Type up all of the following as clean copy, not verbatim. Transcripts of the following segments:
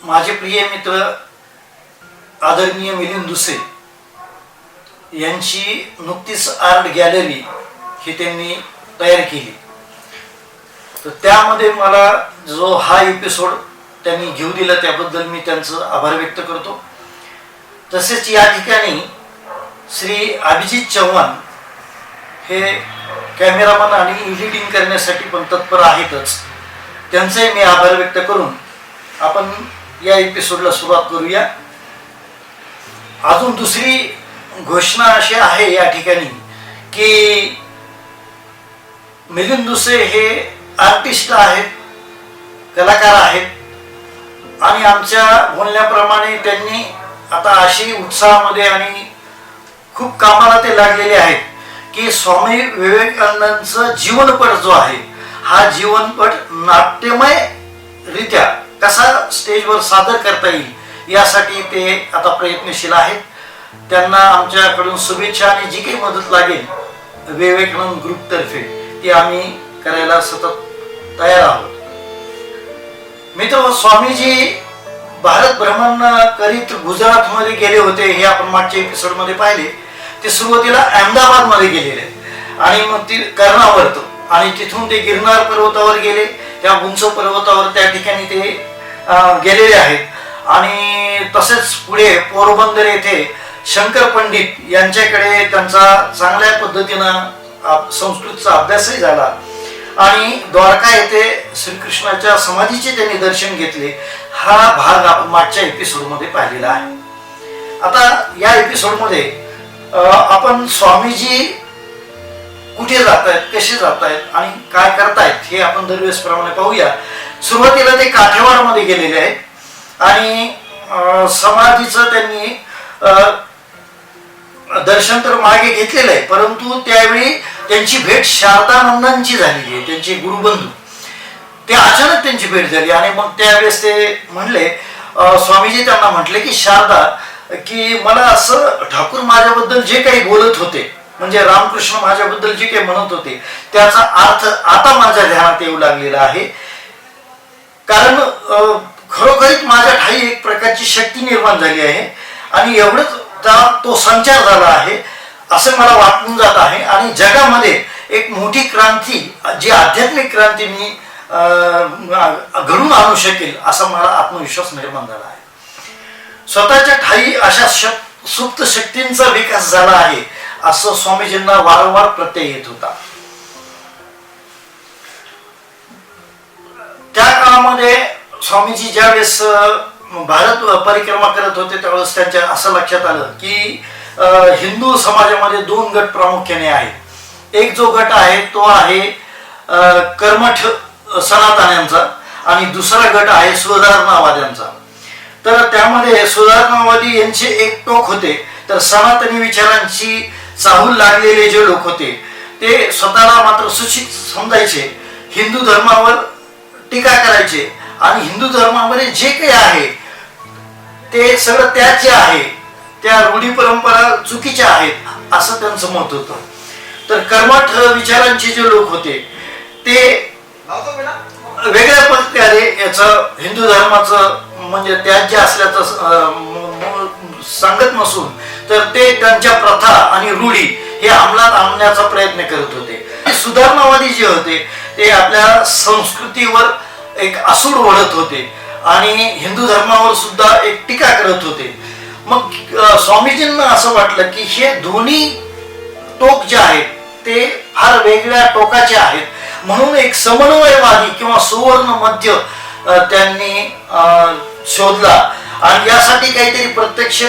माझे प्रिय मित्र आदरणीय मिलिंद दुसे यांची नुकतीच आर्ट गॅलरी ही त्यांनी तयार केली, तर त्यामध्ये मला जो हा एपिसोड त्यांनी घेऊ दिला त्याबद्दल मी त्यांचं आभार व्यक्त करतो। तसेच या ठिकाणी श्री अभिजित चव्हाण हे कॅमेरामन आणि एडिटिंग करण्यासाठी पण तत्पर आहेतच, त्यांचे मी आभार व्यक्त करून आपण या एपिसोडला सुरुवात करूया। अजून दुसरी घोषणा अशी आहे या ठिकाणी की मिलिंद दुसे हे आर्टिस्ट आहेत, कलाकार आहेत आणि आमच्या बोलण्याप्रमाणे त्यांनी आता अशी उत्साहामध्ये आणि खूप कामाला ते लागलेले आहेत की स्वामी विवेकानंदांचं जीवनपट जो आहे हा जीवनपट नाट्यमय रित्या कसा स्टेजवर सादर करता येईल यासाठी ते आता प्रयत्नशील आहेत। त्यांना आमच्याकडून शुभेच्छा आणि जी काही मदत लागेल विवेकानंद ग्रुप तर्फे ती आम्ही करायला सतत तयार आहोत। मित्र, स्वामीजी भारत भ्रमण करीत गुजरात मध्ये गेले होते, हे आपण मागच्या एपिसोड मध्ये पाहिले। ते सुरुवातीला अहमदाबाद मध्ये गेलेले आणि मग ती कर्णावर्त आणि तिथून ते गिरनार पर्वतावर गेले, त्या उंच पर्वतावर त्या ठिकाणी ते गेलेले आहेत आणि तसेच पुढे पोरबंदर येथे शंकर पंडित यांच्याकडे त्यांचा चांगल्या पद्धतीनं संस्कृतचा अभ्यासही झाला आणि द्वारका येथे श्रीकृष्णाच्या समाधीचे त्यांनी दर्शन घेतले। हा भाग आपण मागच्या एपिसोड मध्ये पाहिलेला आहे। आता या एपिसोड मध्ये आपण स्वामीजी कुठे जात आहेत, कसे जात आहेत आणि काय करतायत हे आपण दरवेळेस प्रमाणे पाहूया। सुरुवातीला ते काठेवाड मध्ये गेलेले आहेत आणि समाधीचं त्यांनी दर्शन तर मागे घेतलेलं आहे, परंतु त्यावेळी त्यांची भेट शारदानंदांची झालेली आहे, त्यांचे गुरुबंधू। ते अचानक त्यांची भेट झाली आणि मग त्यावेळेस ते म्हणले, स्वामीजी त्यांना म्हटले की शारदा, की मला असं ठाकूर माझ्याबद्दल जे काही बोलत होते, म्हणजे रामकृष्ण माझ्याबद्दल जे काही म्हणत होते त्याचा अर्थ आता माझ्या ध्यानात येऊ लागलेला आहे, कारण खरोखरीच माझ्या ठाई एक प्रकारची शक्ती निर्माण झाली आहे आणि एवढंच तो संचार झाला आहे असं मला वाटून जात आहे आणि जगामध्ये एक मोठी क्रांती, जी आध्यात्मिक क्रांती मी घडून आणू शकेल असा मला आत्मविश्वास निर्माण झाला आहे। स्वतःच्या ठाई अशा सुप्त शक्तींचा विकास झाला आहे असं स्वामीजींना वारंवार प्रत्यय येत होता। त्या काळामध्ये स्वामीजी ज्यावेळेस भारत परिक्रमा करत होते त्यावेळेस त्यांच्या असं लक्षात आलं की हिंदू समाजामध्ये दोन गट प्रामुख्याने आहेत। एक जो गट आहे तो आहे कर्मठ सनातन्यांचा आणि दुसरा गट आहे सुधारणावाद्यांचा। तर त्यामध्ये सुधारणावादी यांचे एक टोक होते, तर सनातनी विचारांची चाहूल लागलेले जे लोक होते ते स्वतःला मात्र सुशिक्षित समजायचे, हिंदू धर्मावर टीका करायचे आणि हिंदू धर्मामध्ये जे काही आहे ते सगळं त्याचे आहे, त्या रूढी परंपरा चुकीच्या आहेत असं त्यांचं मत होतं। तर कर्मठ विचारांचे जे लोक होते ते वेगळ्या प्रकारे याचं हिंदू धर्माचं म्हणजे त्याज्य असल्याचं सांगत नसून तर ते त्यांच्या प्रथा आणि रूढी हे अंमलात आणण्याचा प्रयत्न करत होते। सुधारणावादी जे होते ते आपल्या संस्कृतीवर एक आसूड ओढत होते आणि हिंदू धर्मावर सुद्धा एक टीका करत होते। मग स्वामीजींना असं वाटलं की हे दोन्ही टोक जे आहेत ते फार वेगळ्या टोकाचे आहेत, म्हणून एक समन्वयवादी किंवा सुवर्ण मध्य त्यांनी शोधला आणि यासाठी काहीतरी प्रत्यक्ष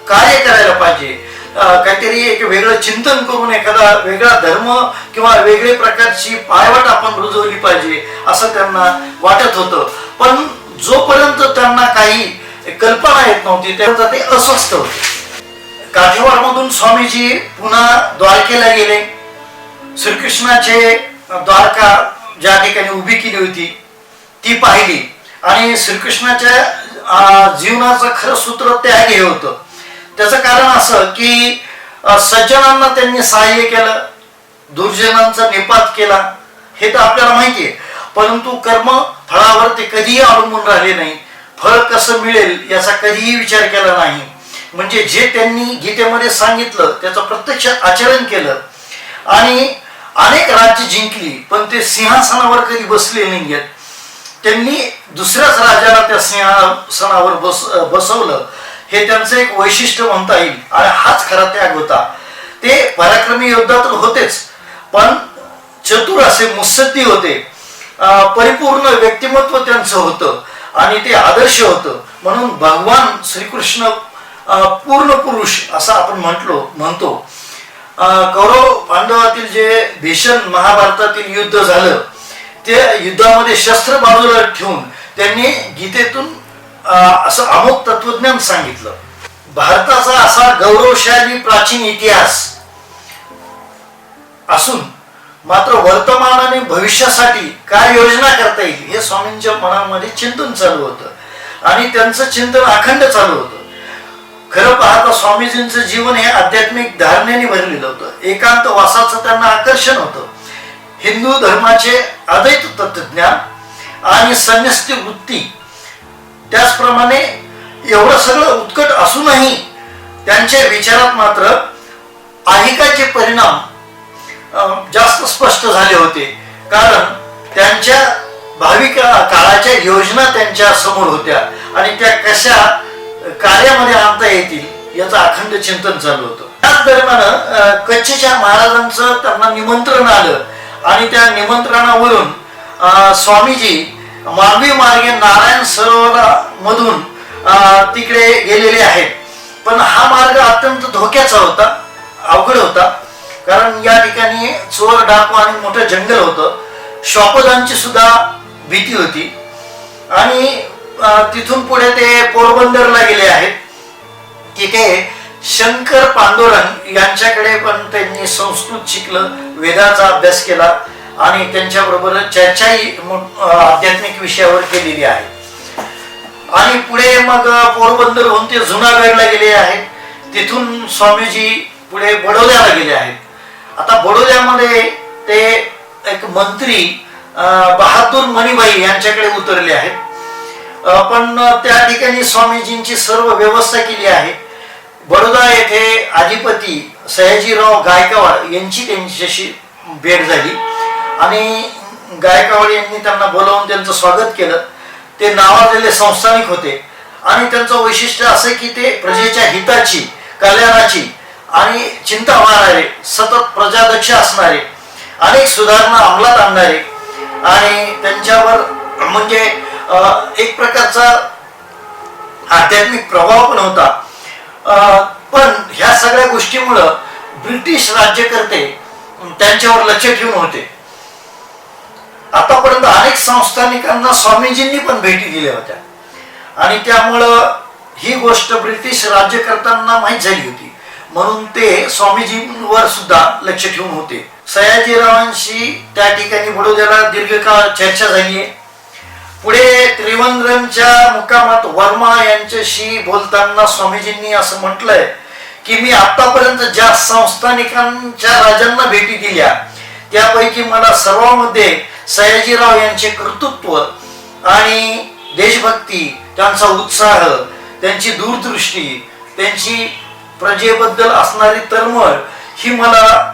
कार्य करायला पाहिजे, काहीतरी एक वेगळं चिंतन करून एखादा वेगळा धर्म किंवा वेगळ्या प्रकारची पायवाट आपण रुजवली पाहिजे असं त्यांना वाटत होतं। पण जोपर्यंत त्यांना काही कल्पना येत नव्हती त्यापर्यंत ते अस्वस्थ होते। काठेवाड मधून स्वामीजी पुन्हा द्वारकेला गेले। श्रीकृष्णाचे द्वारका ज्या ठिकाणी उभी केली होती ती पाहिली आणि श्रीकृष्णाच्या जीवनाचं खरं सूत्र त्याग हे होतं। त्याचं कारण असं की सज्जनांना त्यांनी सहाय्य केलं, दुर्जनांचा निपात केला, हे तर आपल्याला माहिती आहे, परंतु कर्म फळावर ते कधीही अवलंबून राहिले नाही। फळ कसं मिळेल याचा कधीही विचार केला नाही. म्हणजे जे त्यांनी गीतेमध्ये सांगितलं त्याचं प्रत्यक्ष आचरण केलं आणि अनेक राज्य जिंकली, पण ते सिंहासनावर कधी बसले नाही आहेत. त्यांनी दुसऱ्याच राजाला त्या सिंहासनावर बसवलं. हे त्यांचं एक वैशिष्ट्य म्हणता येईल आणि हाच खरा त्याग होता. ते पराक्रमी योद्धा तर होतेच, पण चतुर असे मुत्सद्दी होते. परिपूर्ण व्यक्तिमत्व त्यांचं होतं आणि ते आदर्श होतं. म्हणून भगवान श्रीकृष्ण पूर्ण पुरुष असं आपण म्हणतो. कौरव पांडवातील जे भीषण महाभारतातील युद्ध झालं, त्या युद्धामध्ये शस्त्र बाजूला ठेवून त्यांनी गीतेतून असं अमोघ तत्वज्ञान सांगितलं. भारताचा असा गौरवशाली प्राचीन इतिहास असून मात्र वर्तमान आणि भविष्यासाठी काय योजना करता येईल हे स्वामींच्या मनामध्ये चिंतन चालू होतं आणि त्यांचं चिंतन अखंड चालू होतं. खरं पाहता स्वामीजींचं जीवन हे आध्यात्मिक धारणेने भरलेलं होतं. एकांत वासाचं त्यांना आकर्षण होतं. हिंदू धर्माचे अद्वैत तत्वज्ञान आणि संन्यस्ती वृत्ती, त्याचप्रमाणे एवढं सगळं उत्कट असूनही त्यांच्या विचारात मात्र अहिकाचे परिणाम जास्त स्पष्ट झाले होते. कारण त्यांच्या भावी काळाच्या योजना त्यांच्या समोर होत्या आणि त्या कशा कार्यामध्ये आणता येतील याचं अखंड चिंतन चालू होतं. त्याच दरम्यान कच्छच्या महाराजांचं त्यांना निमंत्रण आलं आणि त्या निमंत्रणावरून स्वामीजी मालवी मार्गे नारायण सरोवरामधून तिकडे गेलेले आहेत. पण हा मार्ग अत्यंत धोक्याचा होता, अवघड होता. कारण या ठिकाणी चोर डाकू आणि मोठं जंगल होतं. श्वापदांची सुद्धा भीती होती. आणि तिथून पुढे ते पोरबंदरला गेले आहेत. तिथे शंकर पांडुरंग यांच्याकडे पण त्यांनी संस्कृत शिकलं, वेदाचा अभ्यास केला आणि त्यांच्याबरोबर चर्चाही आध्यात्मिक विषयावर केलेली आहे. आणि पुढे मग पोरबंदरहून ते जुनागडला गेले आहेत. तिथून स्वामीजी पुढे बडोद्याला गेले आहेत. आता बडोद्यामध्ये ते एक मंत्री बहादूर मणिबाई यांच्याकडे उतरले आहेत. पण त्या ठिकाणी स्वामीजींची सर्व व्यवस्था केली आहे. बडोदा येथे अधिपती सयाजीराव गायकवाड यांची त्यांच्याशी भेट झाली आणि गायकवाड यांनी त्यांना बोलावून त्यांचं स्वागत केलं. ते नावाजलेले संस्थानिक होते आणि त्यांचं वैशिष्ट्य असं की ते प्रजेच्या हिताची, कल्याणाची आणि चिंता वाहणारे, सतत प्रजादक्ष असणारे, अनेक सुधारणा अंमलात आणणारे आणि त्यांच्यावर म्हणजे एक प्रकारचा आध्यात्मिक प्रभाव पण होता. पण ह्या सगळ्या गोष्टीमुळं ब्रिटिश राज्यकर्ते त्यांच्यावर लक्ष ठेवून होते. आतापर्यंत अनेक संस्थानिकांना स्वामीजींनी पण भेटी दिल्या होत्या आणि त्यामुळं ही गोष्ट ब्रिटिश राज्यकर्त्यांना माहीत झाली होती. म्हणून ते स्वामीजींवर सुद्धा लक्ष ठेवून होते. सयाजीरावांशी त्या ठिकाणी बडोद्याला दीर्घकाळ चर्चा झाली आहे. पुढे त्रिवेंद्रमच्या मुक्कामात वर्मा यांच्याशी बोलताना स्वामीजींनी असं म्हटलंय की मी आतापर्यंत ज्या संस्थानिकांच्या राजांना भेटी दिल्या त्यापैकी मला सर्वांमध्ये सयाजीराव यांचे कर्तृत्व आणि देशभक्ती, त्यांचा उत्साह, त्यांची दूरदृष्टी, त्यांची प्रजेबद्दल असणारी तळमळ ही मला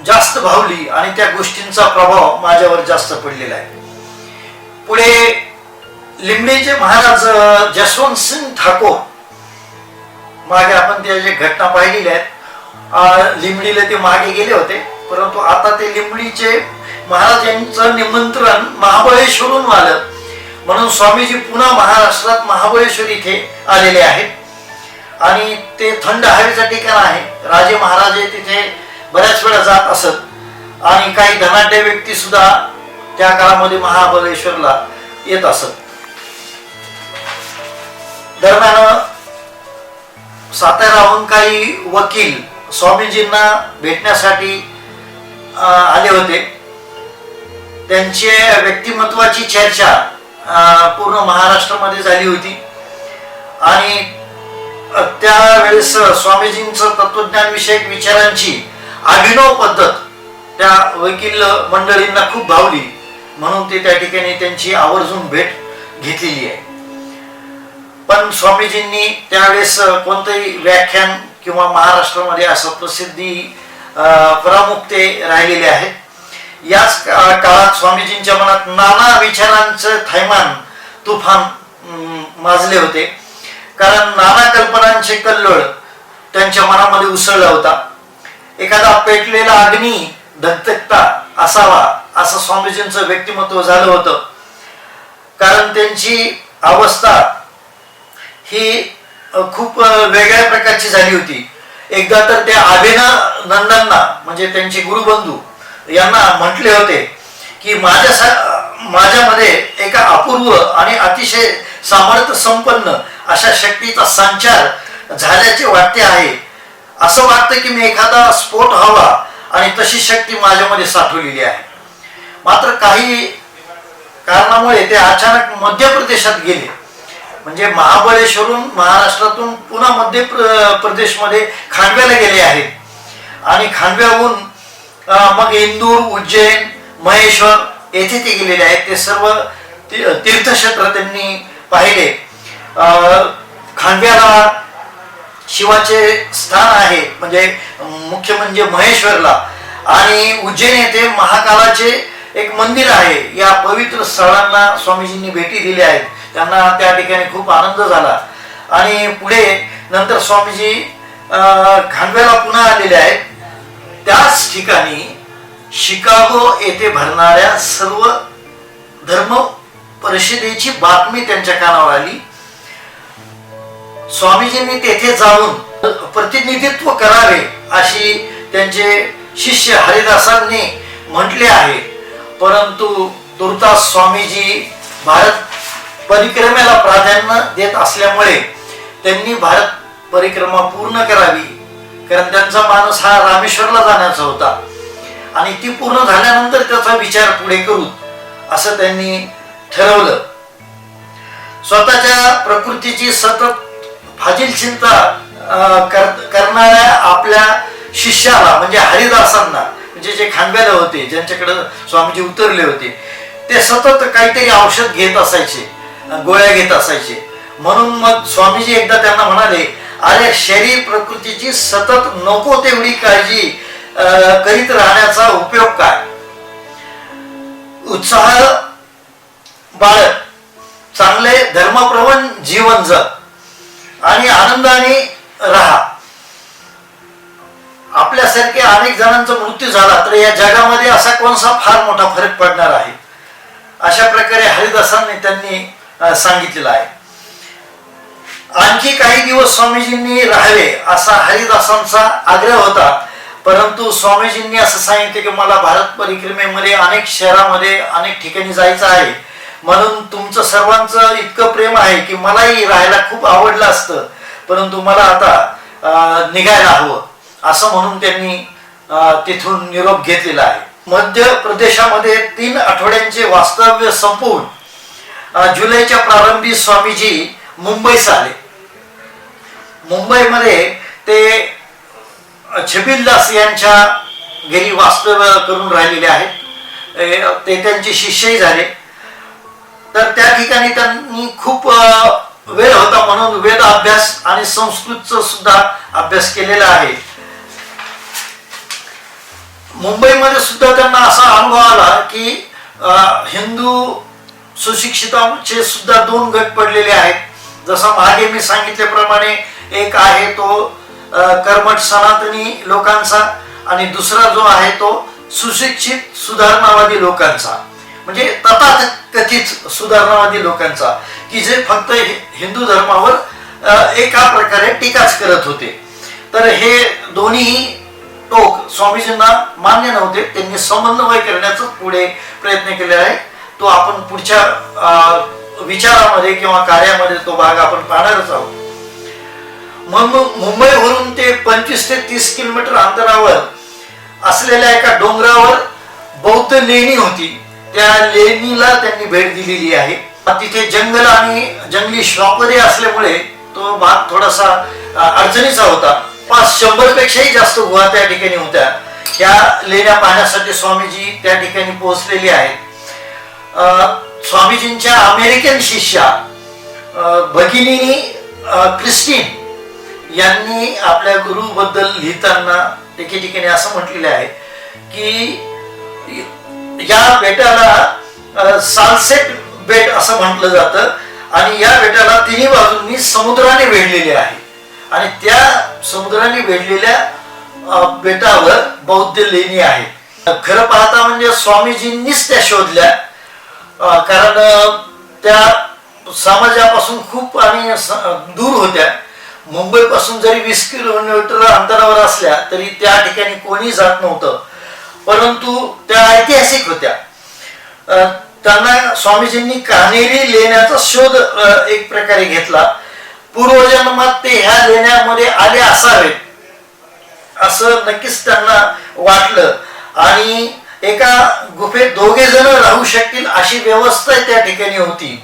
जास्त भावली आणि त्या गोष्टींचा प्रभाव माझ्यावर जास्त पडलेला आहे. पुढे लिंबडीचे महाराज जसवंत सिंग ठाकूर, मागे आपण त्याची घटना पाहिलेली आहे. लिंबडीला ते मागे गेले होते, परंतु आता ते लिंबडीचे महाराज यांचं निमंत्रण महाबळेश्वरून आलं म्हणून स्वामीजी पुन्हा महाराष्ट्रात महाबळेश्वर इथे आलेले आहेत. आणि ते थंड हवेचं ठिकाण आहे. राजे महाराजे तिथे बऱ्याच वेळा जात असत आणि काही धनाढ्य व्यक्ती सुद्धा त्या काळामध्ये महाबळेश्वरला येत असत. दरम्यान साताऱ्याहून काही वकील स्वामीजींना भेटण्यासाठी आले होते. त्यांच्या व्यक्तिमत्वाची चर्चा पूर्ण महाराष्ट्रामध्ये झाली होती आणि त्यावेळेस स्वामीजींचं तत्वज्ञान विषयक विचारांची अभिनव पद्धत त्या वकील मंडळींना खूप भावली म्हणून ते त्या ठिकाणी त्यांची आवर्जून भेट घेतलेली आहे. पण स्वामीजींनी त्यावेळेस कोणतंही व्याख्यान किंवा महाराष्ट्रामध्ये असं प्रसिद्धी प्रमुख ते राहिलेले आहेत. याच काळात स्वामीजींच्या मनात नाना विचारांचं थैमान तुफान माजले होते. कारण नाना कल्पनांचे कल्लोळ त्यांच्या मनामध्ये उसळला होता. एखादा पेटलेला अग्नी धगधगता असावा असं स्वामीजींचं व्यक्तिमत्व झालं होतं. कारण त्यांची अवस्था ही खूप वेगळ्या प्रकारची झाली होती. एकदा तर त्या अभिनंदनांना म्हणजे त्यांचे गुरुबंधू यांना म्हटले होते की माझ्यामध्ये एका अपूर्व आणि अतिशय सामर्थ्य संपन्न अशा शक्तीचा संचार झाल्याचे वाटते आहे. असं वाटतं की मी एखादा स्फोट हवा आणि तशी शक्ती माझ्यामध्ये साठवलेली आहे. मात्र काही कारणामुळे ते अचानक मध्य प्रदेशात गेले. म्हणजे महाबळेश्वरून महाराष्ट्रातून पुन्हा मध्य प्रदेशमध्ये खांडव्याला गेले आहेत. आणि खांडव्याहून मग इंदूर, उज्जैन, महेश्वर येथे ते गेलेले आहेत. ते सर्व तीर्थक्षेत्र त्यांनी पाहिले. खांडव्याला शिवाचे स्थान आहे म्हणजे मुख्य म्हणजे महेश्वरला, आणि उज्जैन येथे महाकालाचे एक मंदिर आहे. या पवित्र स्थळांना स्वामीजींनी भेटी दिल्या आहेत. त्यांना त्या ठिकाणी खूप आनंद झाला. आणि पुढे नंतर स्वामीजी खांडव्याला पुन्हा आलेले आहेत. त्याच ठिकाणी शिकागो येथे भरणाऱ्या सर्व धर्म परिषदेची बातमी त्यांच्या कानावर आली. स्वामीजींनी तेथे जाऊन प्रतिनिधित्व करावे अशी त्यांचे शिष्य हरिदासांनी म्हटले आहे. परंतु तुर्तास स्वामीजी भारत परिक्रमेला प्राधान्य देत असल्यामुळे त्यांनी भारत परिक्रमा पूर्ण करावी. कारण त्यांचा मानस हा रामेश्वरला जाण्याचा होता आणि ती पूर्ण झाल्यानंतर त्याचा विचार पुढे करू असं त्यांनी ठरवलं. स्वतःच्या प्रकृतीची सतत फाजील चिंता करणाऱ्या आपल्या शिष्याला म्हणजे हरिदासांना, म्हणजे जे खांडव्याला होते, ज्यांच्याकडे स्वामीजी उतरले होते, ते सतत काहीतरी औषध घेत असायचे, गोळ्या घेत असायचे. म्हणून मग स्वामीजी एकदा त्यांना म्हणाले, अरे शरीर प्रकृतीची सतत नको तेवढी काळजी करीत राहण्याचा उपयोग काय? उत्साह बाळग, चांगले धर्मप्रवण जीवन जग आणि आनंदाने राहा. आपल्यासारखे अनेक जणांचा मृत्यू झाला तर या जगामध्ये असा कोणता फार मोठा फरक पडणार आहे. अशा प्रकारे हरिदासांनी त्यांनी सांगितलेलं आहे. आणखी काही दिवस स्वामीजींनी राहावे असा हरिदासांचा आग्रह होता. परंतु स्वामीजींनी असं सांगितले की मला भारत परिक्रमेमध्ये अनेक शहरामध्ये अनेक ठिकाणी जायचं आहे. म्हणून तुमचं सर्वांचं इतकं प्रेम आहे की मलाही राहायला खूप आवडलं असतं, परंतु मला आता निघायला हवं असं म्हणून त्यांनी तिथून निरोप घेतलेला आहे. मध्य प्रदेशामध्ये 3 आठवड्यांचे वास्तव्य संपवून जुलैच्या प्रारंभी स्वामीजी मुंबईस आले. मुंबईमध्ये ते छबिलदास यांच्या घरी वास्तव्य करून राहिलेले आहेत. ते त्यांचे शिष्यही झाले. तर त्या ठिकाणी त्यांनी खूप वेळ होता म्हणून वेद अभ्यास आणि संस्कृतचा सुद्धा अभ्यास केलेला आहे. मुंबईमध्ये सुद्धा त्यांना असा अनुभव आला की हिंदू सुशिक्षितांचे सुद्धा 2 गट पडलेले आहेत. जसं मागे मी सांगितल्याप्रमाणे एक आहे तो कर्मठ सनातनी लोकांचा आणि दुसरा जो आहे तो सुशिक्षित सुधारणावादी लोकांचा, म्हणजे तथाकथित सुधारणावादी लोकांचा, की जे फक्त हिंदू धर्मावर एका प्रकारे टीकाच करत होते. तर हे दोन्ही टोक स्वामीजींना मान्य नव्हते. त्यांनी समन्वय करण्याचा पुढे प्रयत्न केलेला आहे. तो आपण पुढच्या विचारामध्ये किंवा कार्यामध्ये तो भाग आपण पाहणारच आहोत. मुंबईवरून ते 25 ते 30 किलोमीटर अंतरावर असलेल्या एका डोंगरावर बौद्ध लेणी होती. त्या लेणीला त्यांनी भेट दिलेली आहे. तिथे जंगल आणि जंगली श्वापदे असल्यामुळे तो भाग थोडासा अडचणीचा होता. 100 पेक्षाही जास्त गुहा त्या ठिकाणी होत्या. त्या लेण्या पाहण्यासाठी स्वामीजी त्या ठिकाणी पोहोचलेले आहेत. स्वामीजींच्या अमेरिकन शिष्या भगिनी क्रिस्टीन यांनी आपल्या गुरुबद्दल लिहिताना एके ठिकाणी असं म्हटलेलं आहे की या बेटाला सालसेट बेट असं म्हटलं जातं आणि या बेटाला तिन्ही बाजूंनी समुद्राने वेढलेले आहे आणि त्या समुद्राने वेढलेल्या बेटावर बौद्ध लेणी आहेत. खरं पाहता म्हणजे स्वामीजींनीच त्या शोधल्या, कारण त्या समाजापासून खूप आणि दूर होत्या. मुंबईपासून जरी 20 किलोमीटर अंतरावर असल्या तरी त्या ठिकाणी कोणी जात नव्हतं, परंतु त्या ऐतिहासिक होत्या. त्यांना स्वामीजींनी कान्हेरी लेण्याचा शोध एक प्रकारे घेतला. पूर्वजन्मात ते ह्या लेण्यामध्ये आले असावेत असं नक्कीच त्यांना वाटलं आणि एका गुफेत 2 जण राहू शकतील अशी व्यवस्था त्या ठिकाणी होती.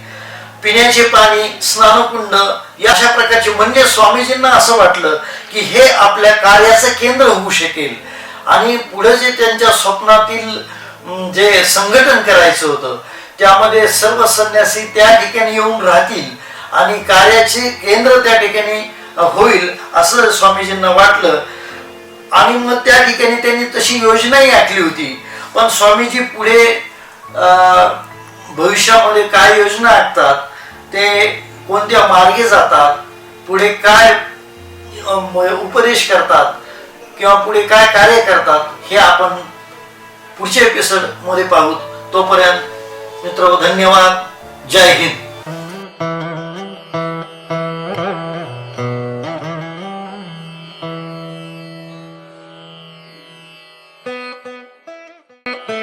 पिण्याचे पाणी, स्नानकुंड या अशा प्रकारचे, म्हणजे स्वामीजींना असं वाटलं की हे आपल्या कार्याचं केंद्र होऊ शकेल आणि पुढे जे त्यांच्या स्वप्नातील जे संघटन करायचं होतं त्यामध्ये सर्व संन्यासी त्या ठिकाणी येऊन राहतील आणि कार्याचे केंद्र त्या ठिकाणी होईल असं स्वामीजींना वाटलं आणि मग त्या ठिकाणी त्यांनी तशी योजनाही आखली होती. पण स्वामीजी पुढे भविष्यामध्ये काय योजना आखतात, ते कोणत्या मार्गे जातात, पुढे काय उपदेश करतात किंवा पुढे काय कार्य करतात हे आपण पुढच्या एपिसोड मध्ये पाहू. तोपर्यंत मित्र, धन्यवाद. जय हिंद.